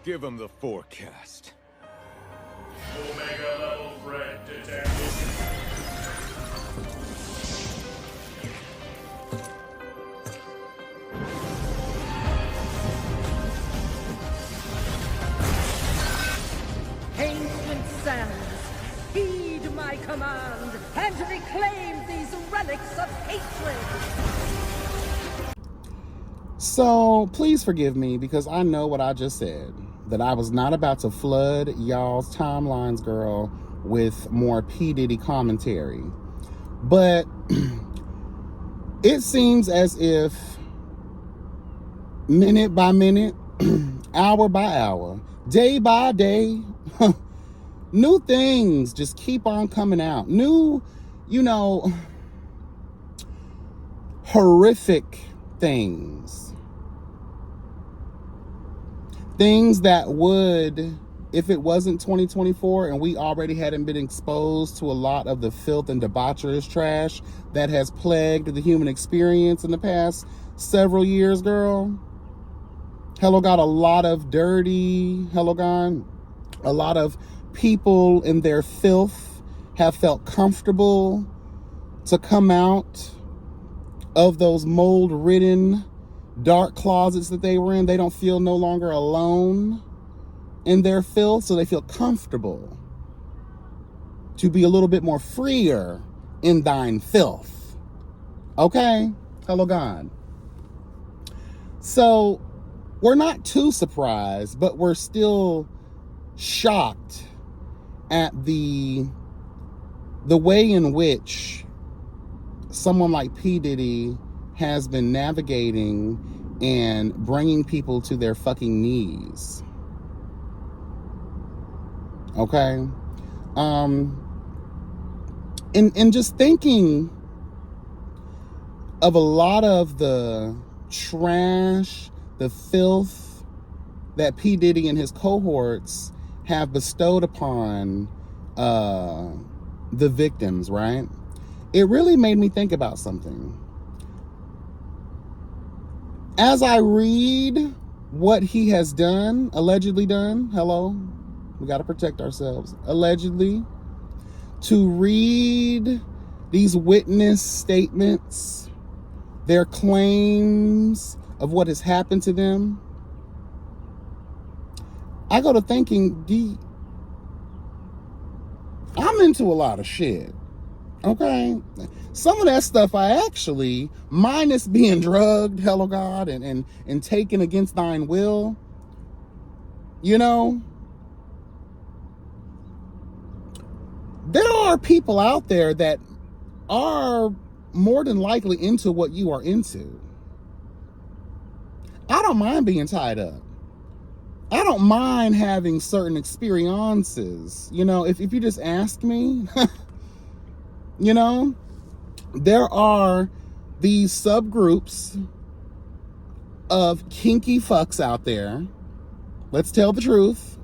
Give him the forecast. Omega level threat detected. Ancient sands, heed my command and reclaim these relics of hatred. So please forgive me because I know what I just said, that I was not about to flood y'all's timelines, girl, with more P. Diddy commentary. But it seems as if minute by minute, hour by hour, day by day, new things just keep on coming out. New, horrific things. Things that would, if it wasn't 2024 and we already hadn't been exposed to a lot of the filth and debaucherous trash that has plagued the human experience in the past several years, girl. Hello, God, a lot of dirty, hello, God, a lot of people in their filth have felt comfortable to come out of those mold-ridden dark closets that they were in. They don't feel no longer alone in their filth, so they feel comfortable to be a little bit more freer in thine filth. Okay? Hello, God. So we're not too surprised, but we're still shocked at the way in which someone like P. Diddy has been navigating and bringing people to their fucking knees. Okay? And just thinking of a lot of the trash, the filth that P. Diddy and his cohorts have bestowed upon the victims, right? It really made me think about something. As I read what he has done, allegedly done, hello, we got to protect ourselves, allegedly, to read these witness statements, their claims of what has happened to them, I go to thinking, I'm into a lot of shit. Okay, some of that stuff I actually, minus being drugged, hello God, and taken against thine will, there are people out there that are more than likely into what you are into. I don't mind being tied up. I don't mind having certain experiences. If you just ask me, there are these subgroups of kinky fucks out there, let's tell the truth,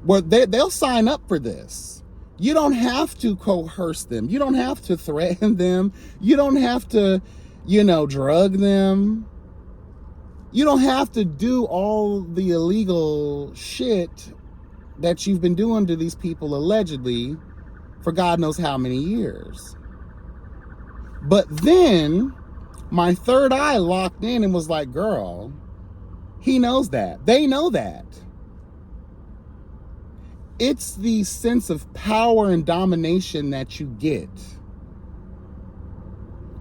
where they'll sign up for this. You don't have to coerce them. You don't have to threaten them. You don't have to, drug them. You don't have to do all the illegal shit that you've been doing to these people allegedly for God knows how many years. But then my third eye locked in and was like, girl, he knows that. They know that. It's the sense of power and domination that you get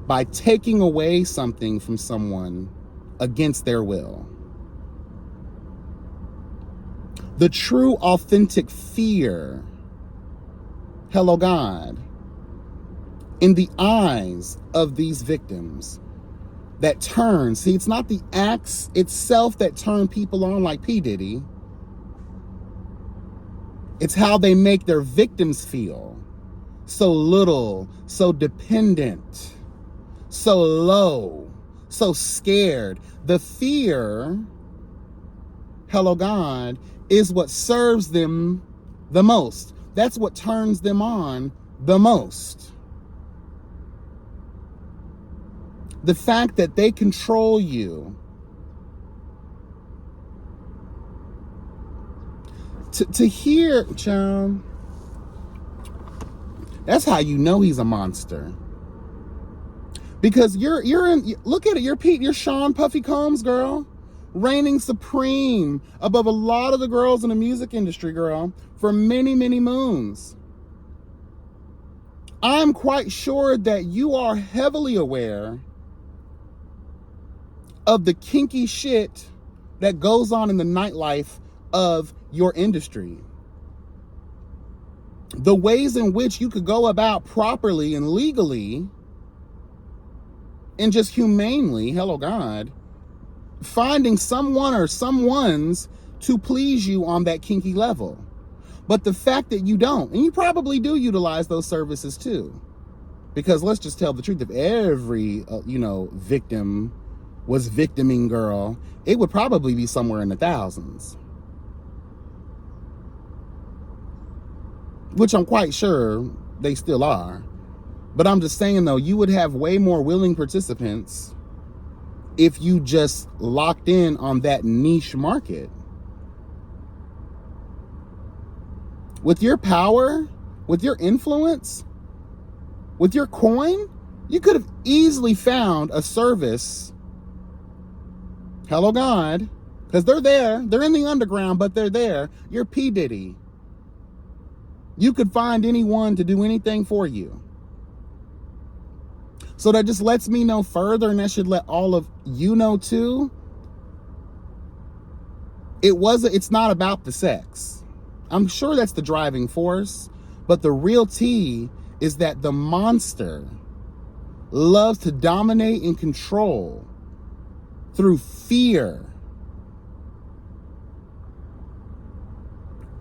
by taking away something from someone against their will. The true, authentic fear, hello God, in the eyes of these victims that turn. See, it's not the acts itself that turn people on like P. Diddy. It's how they make their victims feel. So little, so dependent, so low, so scared. The fear, hello God, is what serves them the most. That's what turns them on the most. The fact that they control you To hear, child, that's how you know he's a monster. Because you're in, look at it, you're Sean Puffy Combs, girl, reigning supreme above a lot of the girls in the music industry, girl, for many, many moons. I'm quite sure that you are heavily aware of the kinky shit that goes on in the nightlife of your industry. The ways in which you could go about properly and legally and just humanely, hello God, finding someone or someones to please you on that kinky level. But the fact that you don't, and you probably do utilize those services too, because let's just tell the truth, if every, victim was victiming, girl, it would probably be somewhere in the thousands. Which I'm quite sure they still are. But I'm just saying, though, you would have way more willing participants if you just locked in on that niche market. With your power, with your influence, with your coin, you could have easily found a service. Hello, God. Because they're there. They're in the underground, but they're there. You're P. Diddy. You could find anyone to do anything for you. So that just lets me know further, and that should let all of you know too. It's not about the sex. I'm sure that's the driving force, but the real tea is that the monster loves to dominate and control through fear.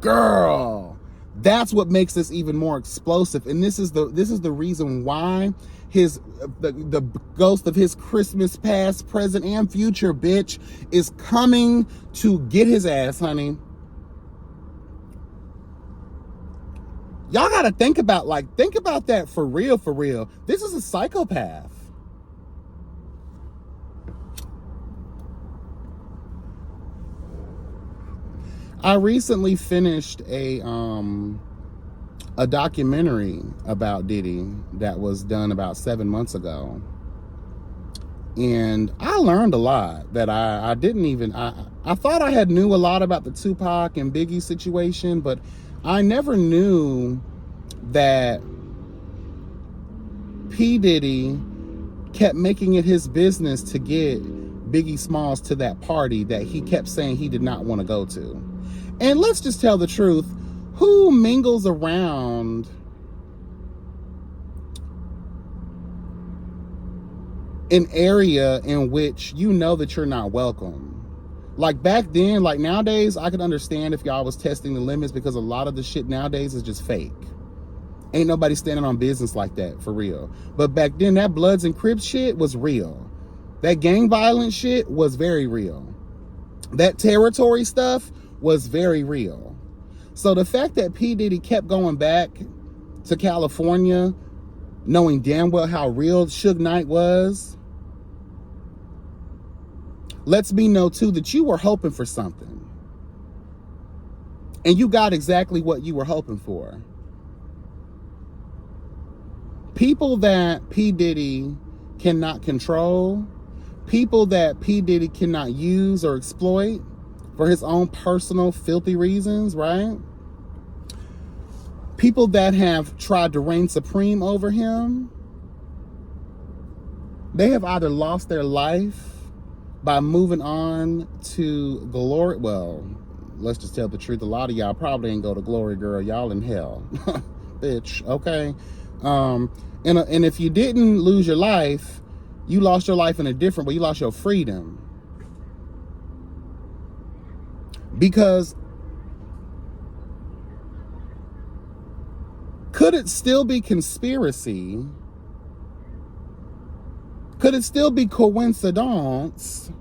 Girl, that's what makes this even more explosive. And this is the reason why the ghost of his Christmas past, present, and future bitch is coming to get his ass, honey. Y'all gotta think about that for real, for real. This is a psychopath. I recently finished a documentary about Diddy that was done about 7 months ago. And I learned a lot that I didn't even, I thought I had knew a lot about the Tupac and Biggie situation, but I never knew that P. Diddy kept making it his business to get Biggie Smalls to that party that he kept saying he did not want to go to. And let's just tell the truth, who mingles around an area in which you know that you're not welcome? Like back then, like nowadays, I could understand if y'all was testing the limits, because a lot of the shit nowadays is just fake. Ain't nobody standing on business like that, for real. But back then, that Bloods and Crips shit was real. That gang violence shit was very real. That territory stuff was very real. So the fact that P. Diddy kept going back to California, knowing damn well how real Suge Knight was, lets me know too that you were hoping for something. And you got exactly what you were hoping for. People that P. Diddy cannot control, people that P. Diddy cannot use or exploit for his own personal filthy reasons, right? People that have tried to reign supreme over him, they have either lost their life by moving on to glory. Well, let's just tell the truth. A lot of y'all probably ain't go to glory, girl. Y'all in hell. Bitch, okay? And if you didn't lose your life, you lost your life in a different way. You lost your freedom. Because could it still be conspiracy? Could it still be coincidence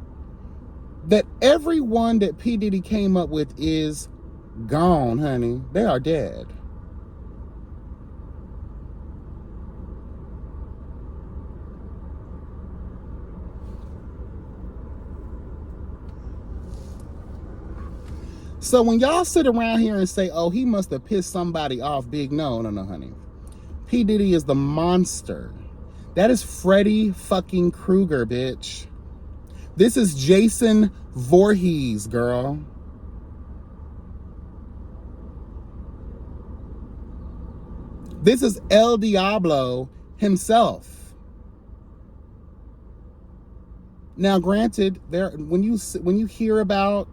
that everyone that P. Diddy came up with is gone, honey? They are dead. So when y'all sit around here and say, oh, he must have pissed somebody off big, no, honey. P. Diddy is the monster. That is Freddy fucking Krueger, bitch. This is Jason Voorhees, girl. This is El Diablo himself. Now, granted, when you hear about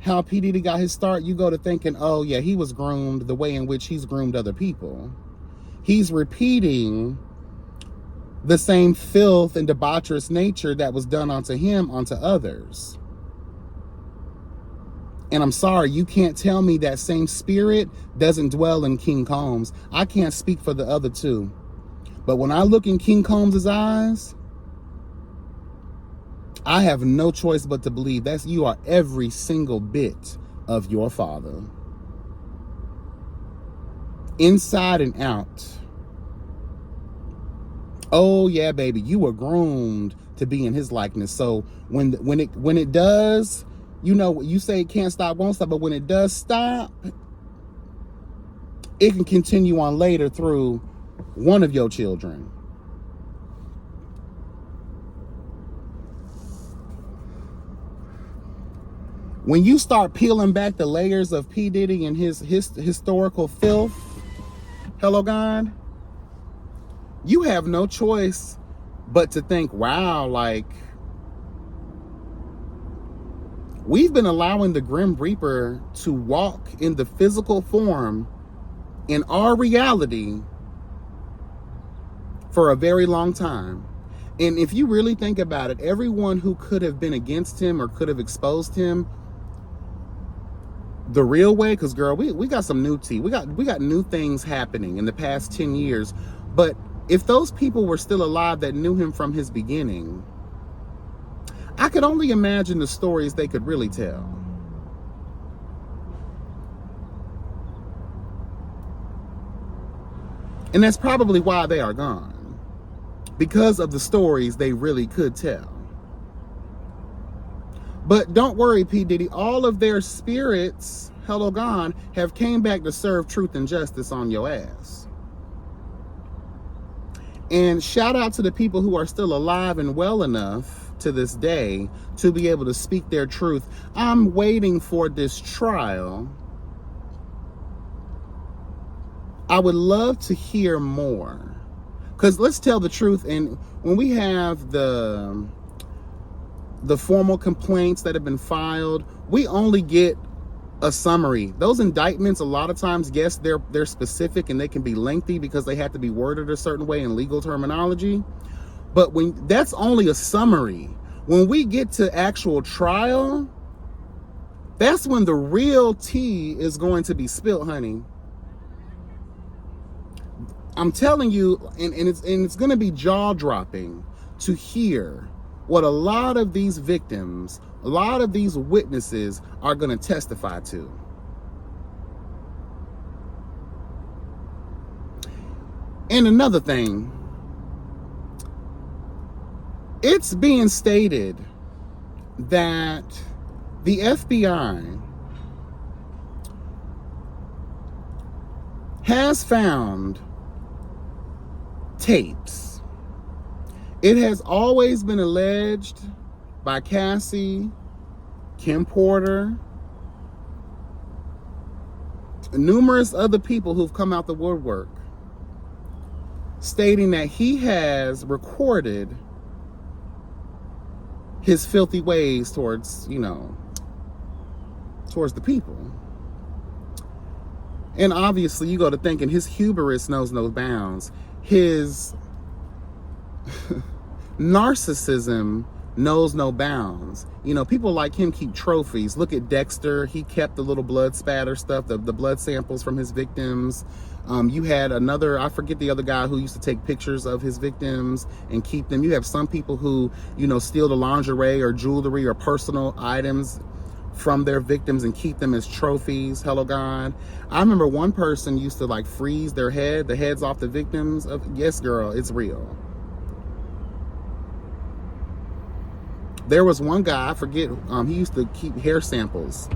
how P. Diddy got his start, you go to thinking, oh yeah, he was groomed the way in which he's groomed other people. He's repeating the same filth and debaucherous nature that was done onto him onto others. And I'm sorry, you can't tell me that same spirit doesn't dwell in King Combs. I can't speak for the other two. But when I look in King Combs' eyes, I have no choice but to believe that you are every single bit of your father. Inside and out. Oh yeah, baby, you were groomed to be in his likeness. So when it does, you know, you say it can't stop, won't stop, but when it does stop, it can continue on later through one of your children. When you start peeling back the layers of P. Diddy and his historical filth, hello God, you have no choice but to think, wow, like, we've been allowing the Grim Reaper to walk in the physical form in our reality for a very long time. And if you really think about it, everyone who could have been against him or could have exposed him the real way, because girl, we got some new tea. We got new things happening in the past 10 years. But if those people were still alive that knew him from his beginning, I could only imagine the stories they could really tell. And that's probably why they are gone. Because of the stories they really could tell. But don't worry, P. Diddy, all of their spirits, hello gone, have came back to serve truth and justice on your ass. And shout out to the people who are still alive and well enough to this day to be able to speak their truth. I'm waiting for this trial. I would love to hear more. Because let's tell the truth, and when we have the formal complaints that have been filed, we only get a summary. Those indictments, a lot of times, yes, they're specific and they can be lengthy because they have to be worded a certain way in legal terminology. But when that's only a summary. When we get to actual trial, that's when the real tea is going to be spilled, honey. I'm telling you, and it's going to be jaw-dropping to hear what a lot of these victims, a lot of these witnesses are going to testify to. And another thing, it's being stated that the FBI has found tapes. It has always been alleged by Cassie, Kim Porter, numerous other people who've come out the woodwork, stating that he has recorded his filthy ways towards, towards the people. And obviously you go to thinking his hubris knows no bounds. His narcissism knows no bounds. People like him keep trophies. Look at Dexter. He kept the little blood spatter stuff, the blood samples from his victims. You had another, I forget the other guy who used to take pictures of his victims and keep them. You have some people who, steal the lingerie or jewelry or personal items from their victims and keep them as trophies. Hello God. I remember one person used to freeze the heads off the victims of, yes girl, it's real. There was one guy, I forget, he used to keep hair samples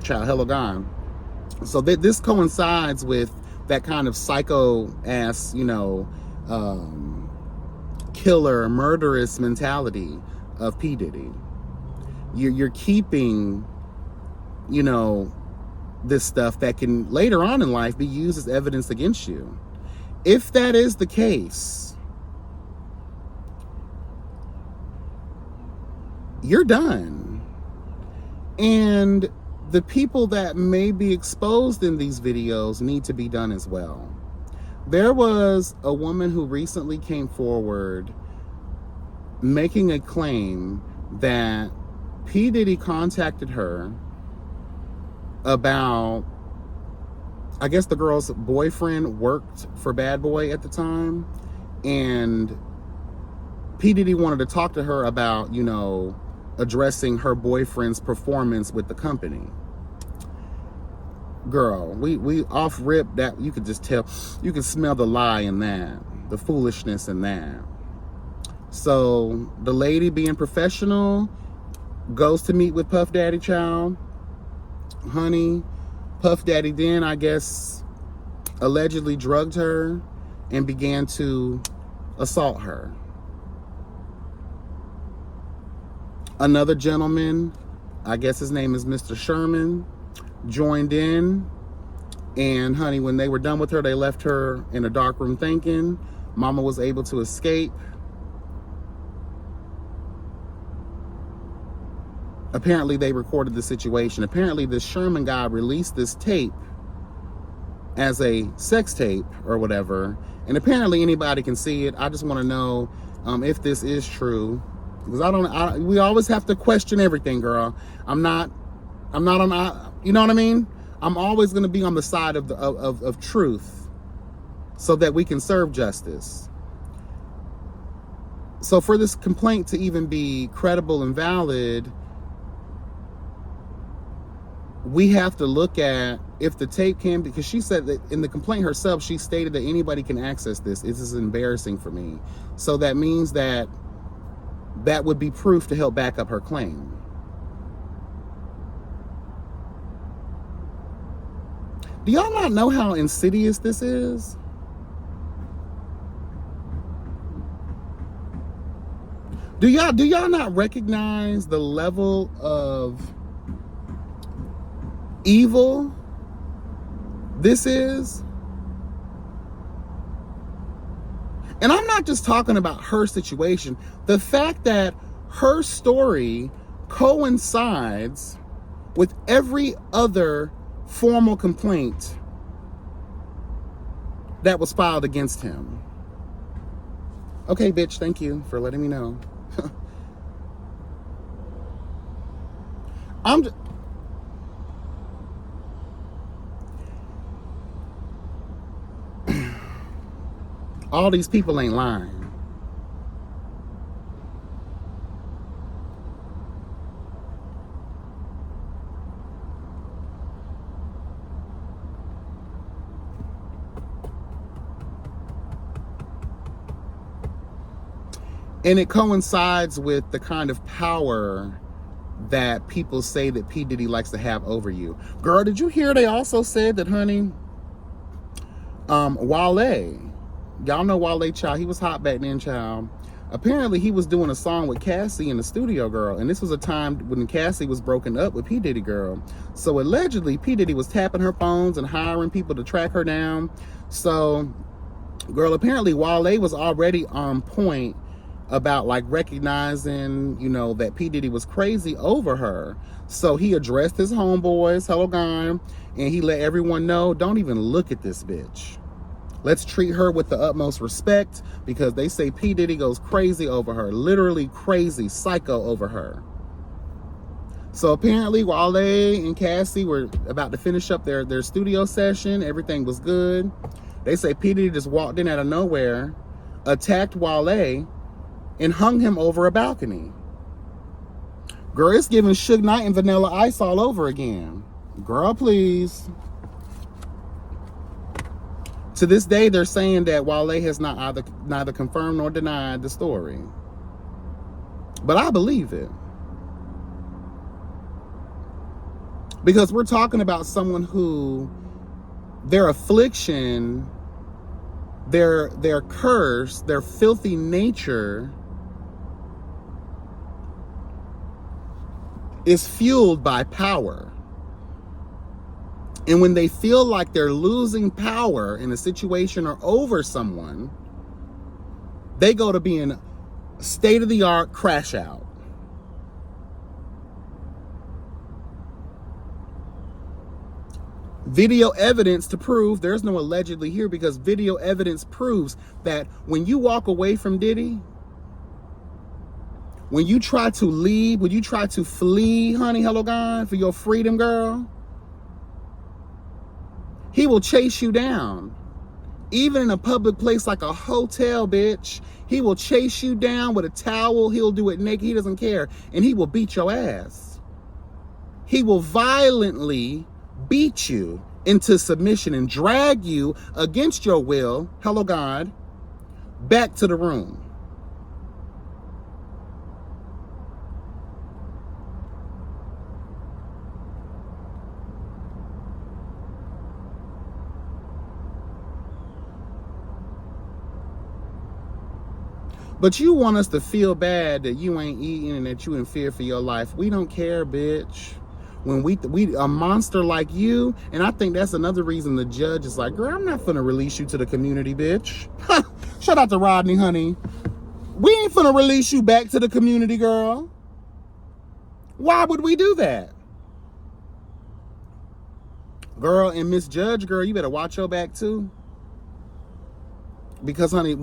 Child, hella gone. So this coincides with that kind of psycho-ass, killer, murderous mentality of P. Diddy. You're keeping, this stuff that can later on in life be used as evidence against you. If that is the case, you're done. And the people that may be exposed in these videos need to be done as well. There was a woman who recently came forward making a claim that P. Diddy contacted her about, I guess the girl's boyfriend worked for Bad Boy at the time, and P. Diddy wanted to talk to her about, addressing her boyfriend's performance with the company. Girl, we off rip that you could just tell, you could smell the lie in that, the foolishness in that. So the lady, being professional, goes to meet with Puff Daddy, child. Honey, Puff Daddy then, I guess, allegedly drugged her and began to assault her. Another gentleman, I guess his name is Mr. Sherman, joined in, and honey, when they were done with her, they left her in a dark room thinking. Mama was able to escape. Apparently they recorded the situation. Apparently this Sherman guy released this tape as a sex tape or whatever, and apparently anybody can see it. I just want to know if this is true, because we always have to question everything, girl. I'm not on, you know what I mean? I'm always going to be on the side of truth so that we can serve justice. So for this complaint to even be credible and valid, we have to look at if the tape can, because she said that in the complaint herself, she stated that anybody can access this. This is embarrassing for me. So that means that would be proof to help back up her claim. Do y'all not know how insidious this is? Do y'all not recognize the level of evil this is? And I'm not just talking about her situation. The fact that her story coincides with every other formal complaint that was filed against him. Okay, bitch, thank you for letting me know. All these people ain't lying. And it coincides with the kind of power that people say that P. Diddy likes to have over you. Girl, did you hear they also said that, honey, Wale, y'all know Wale, child, he was hot back then, child. Apparently he was doing a song with Cassie in the studio, girl, and this was a time when Cassie was broken up with P. Diddy, girl. So allegedly P. Diddy was tapping her phones and hiring people to track her down. So, girl, apparently Wale was already on point about like recognizing, that P. Diddy was crazy over her. So he addressed his homeboys, hello guy, and he let everyone know, don't even look at this bitch. Let's treat her with the utmost respect, because they say P. Diddy goes crazy over her, literally crazy, psycho over her. So apparently Wale and Cassie were about to finish up their studio session. Everything was good. They say P. Diddy just walked in out of nowhere, attacked Wale, and hung him over a balcony. Girl, it's giving Suge Knight and Vanilla Ice all over again. Girl, please. To this day, they're saying that Wale has neither confirmed nor denied the story. But I believe it. Because we're talking about someone who their affliction, their curse, their filthy nature is fueled by power. And when they feel like they're losing power in a situation or over someone, they go to being state-of-the-art crash out. Video evidence to prove, there's no allegedly here, because video evidence proves that when you walk away from Diddy, when you try to leave, when you try to flee, honey, hello God, for your freedom, girl, he will chase you down. Even in a public place like a hotel, bitch, he will chase you down with a towel. He'll do it naked. He doesn't care. And he will beat your ass. He will violently beat you into submission and drag you against your will, hello God, back to the room. But you want us to feel bad that you ain't eating and that you in fear for your life. We don't care, bitch. When we a monster like you, and I think that's another reason the judge is like, girl, I'm not finna release you to the community, bitch. Shout out to Rodney, honey. We ain't finna release you back to the community, girl. Why would we do that? Girl, and Miss Judge, girl, you better watch your back too. Because, honey,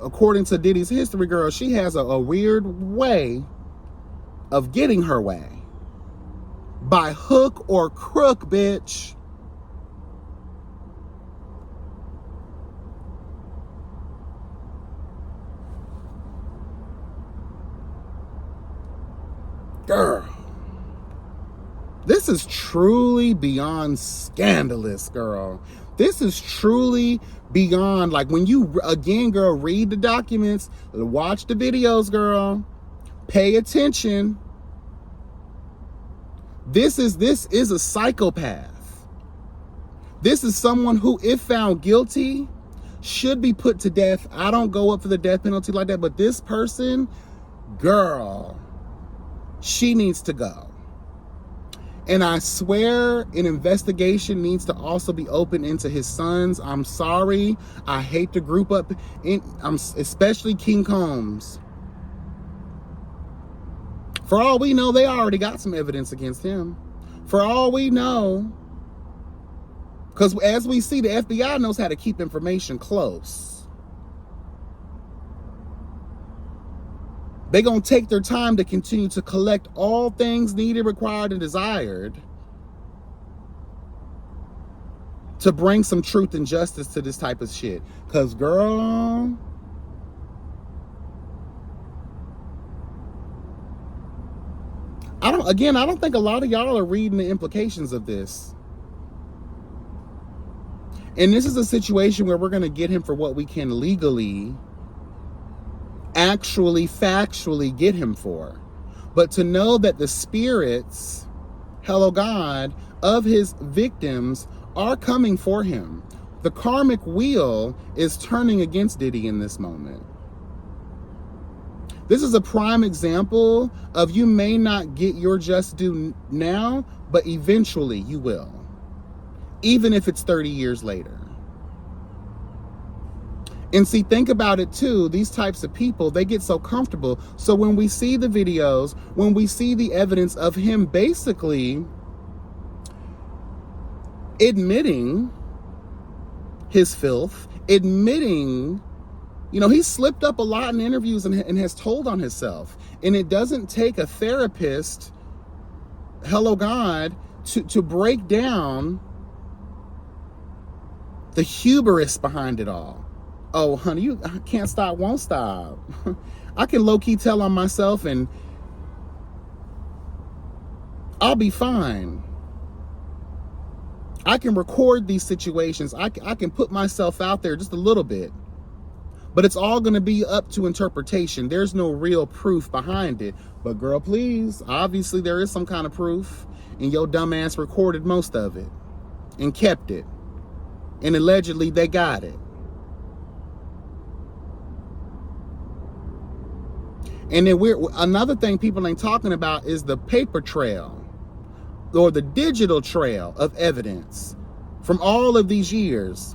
according to Diddy's history, girl, she has a weird way of getting her way. By hook or crook, bitch. Girl. This is truly beyond scandalous, girl. This is truly beyond, like, when you, again, girl, read the documents, watch the videos, girl, pay attention. This is a psychopath. This is someone who, if found guilty, should be put to death. I don't go up for the death penalty like that, but this person, girl, she needs to go. And I swear an investigation needs to also be opened into his sons. I'm sorry. I hate to group up, especially King Combs. For all we know, they already got some evidence against him. For all we know, because as we see, the FBI knows how to keep information close. They're going to take their time to continue to collect all things needed, required, and desired to bring some truth and justice to this type of shit. Because, girl, I don't think a lot of y'all are reading the implications of this. And this is a situation where we're going to get him for what we can legally, actually, factually get him for. But to know that the spirits, hello God, of his victims are coming for him. The karmic wheel is turning against Diddy in this moment. This is a prime example of you may not get your just due now, but eventually you will. Even if it's 30 years later. And see, think about it too. These types of people, they get so comfortable. So when we see the videos, when we see the evidence of him basically admitting his filth, admitting, you know, he slipped up a lot in interviews and has told on himself. And it doesn't take a therapist, hello God, to break down the hubris behind it all. Oh, honey, you can't stop, won't stop. I can low-key tell on myself and I'll be fine. I can record these situations. I can put myself out there just a little bit. But it's all going to be up to interpretation. There's no real proof behind it. But girl, please, obviously there is some kind of proof. And your dumbass recorded most of it and kept it. And allegedly they got it. And then another thing people ain't talking about is the paper trail or the digital trail of evidence from all of these years.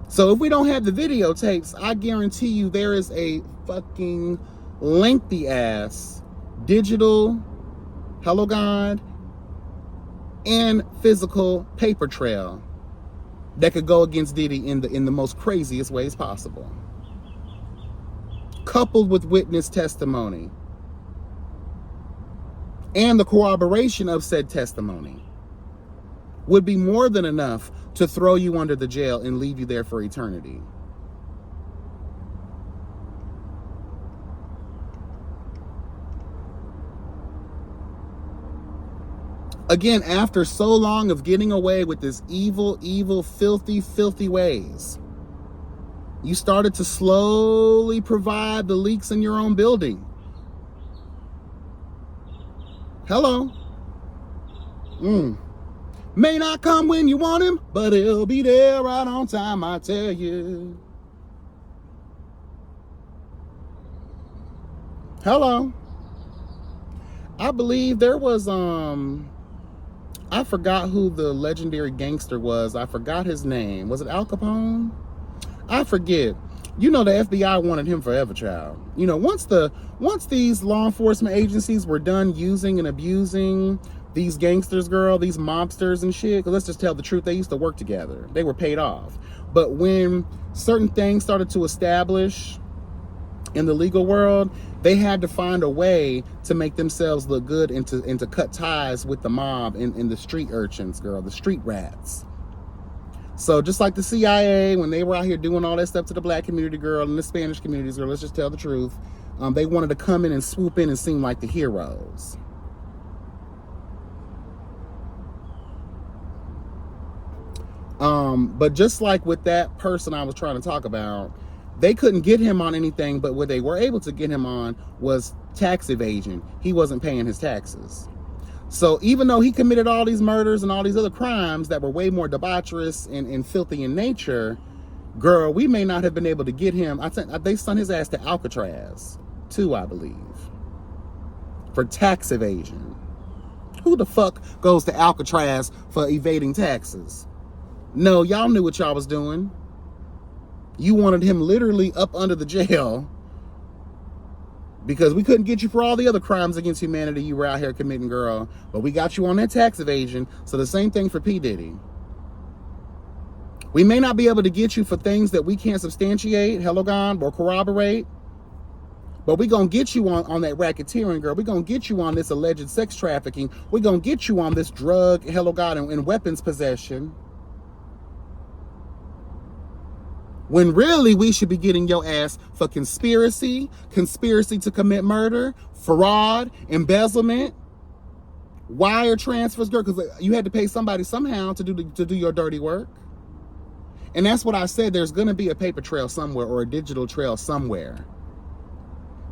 So if we don't have the videotapes, I guarantee you there is a fucking lengthy ass digital, hello God, and physical paper trail that could go against Diddy in the most craziest ways possible. Coupled with witness testimony and the corroboration of said testimony would be more than enough to throw you under the jail and leave you there for eternity. Again, after so long of getting away with this evil, filthy ways, you started to slowly provide the leaks in your own building. Hello. May not come when you want him, but he'll be there right on time, I tell you. Hello. I believe there was, I forgot who the legendary gangster was. I forgot his name. Was it Al Capone? I forget. You know, the FBI wanted him forever, child. You know, once these law enforcement agencies were done using and abusing these gangsters, girl, these mobsters and shit, 'cause let's just tell the truth, they used to work together. They were paid off. But when certain things started to establish in the legal world, they had to find a way to make themselves look good and to cut ties with the mob and the street urchins, girl, the street rats. So just like the CIA, when they were out here doing all that stuff to the black community, girl, and the Spanish communities, girl, let's just tell the truth, they wanted to come in and swoop in and seem like the heroes. But just like with that person I was trying to talk about, they couldn't get him on anything, but what they were able to get him on was tax evasion. He wasn't paying his taxes. So even though he committed all these murders and all these other crimes that were way more debaucherous and filthy in nature, girl, we may not have been able to get him. I think they sent his ass to Alcatraz too, I believe, for tax evasion. Who the fuck goes to Alcatraz for evading taxes? No, y'all knew what y'all was doing. You wanted him literally up under the jail because we couldn't get you for all the other crimes against humanity you were out here committing, girl. But we got you on that tax evasion. So the same thing for P. Diddy. We may not be able to get you for things that we can't substantiate, hello God, or corroborate. But we're going to get you on that racketeering, girl. We're going to get you on this alleged sex trafficking. We're going to get you on this drug, hello God, and weapons possession. When really we should be getting your ass for conspiracy to commit murder, fraud, embezzlement, wire transfers, girl, because you had to pay somebody somehow to do your dirty work. And that's what I said. There's going to be a paper trail somewhere or a digital trail somewhere.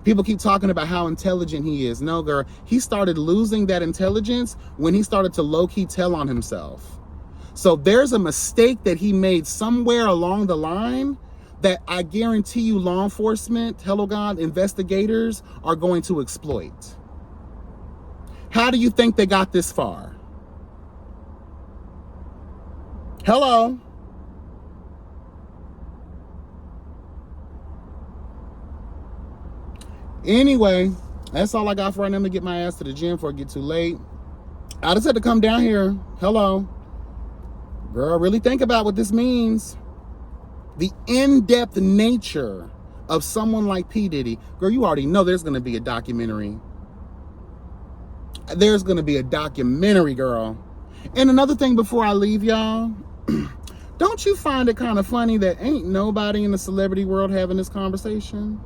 People keep talking about how intelligent he is. No, girl, he started losing that intelligence when he started to low-key tell on himself. So there's a mistake that he made somewhere along the line that I guarantee you law enforcement, hello God, investigators are going to exploit. How do you think they got this far? Hello? Anyway, that's all I got for right now. I'm gonna get my ass to the gym before it get too late. I just had to come down here. Hello. Girl, really think about what this means. The in-depth nature of someone like P. Diddy. Girl, you already know there's going to be a documentary. There's going to be a documentary, girl. And another thing before I leave, y'all. Don't you find it kind of funny that ain't nobody in the celebrity world having this conversation?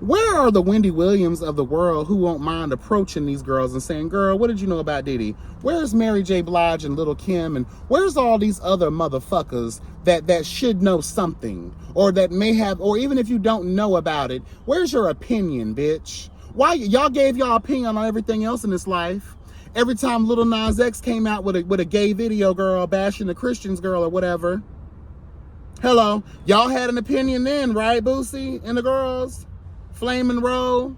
Where are the Wendy Williams of the world who won't mind approaching these girls and saying, girl, what did you know about Diddy? Where's Mary J. Blige and Little Kim? And where's all these other motherfuckers that should know something, or that may have, or even if you don't know about it, where's your opinion, bitch? Why y'all gave y'all opinion on everything else in this life? Every time Lil Nas X came out with a gay video, girl, bashing the Christians, girl, or whatever. Hello, y'all had an opinion then, right, Boosie and the girls? Flame and Roll.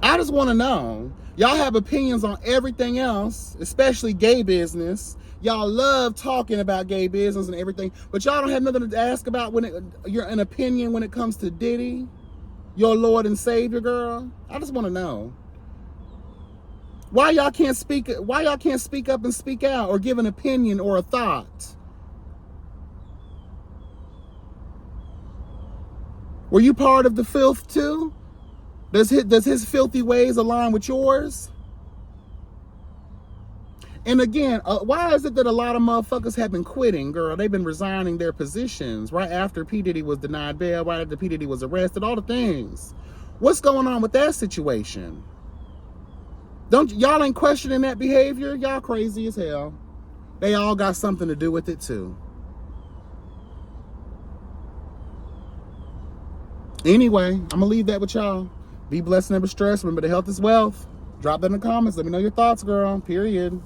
I just want to know. Y'all have opinions on everything else, especially gay business. Y'all love talking about gay business and everything, but y'all don't have nothing to ask about when you're an opinion when it comes to Diddy, your Lord and Savior, girl. I just want to know. Why y'all can't speak up and speak out or give an opinion or a thought? Were you part of the filth too? Does his filthy ways align with yours? And again, why is it that a lot of motherfuckers have been quitting, girl? They've been resigning their positions right after P. Diddy was denied bail, right after P. Diddy was arrested, all the things. What's going on with that situation? Y'all ain't questioning that behavior? Y'all crazy as hell. They all got something to do with it too. Anyway, I'm gonna leave that with y'all. Be blessed, never stressed. Remember, the health is wealth. Drop that in the comments. Let me know your thoughts, girl. Period.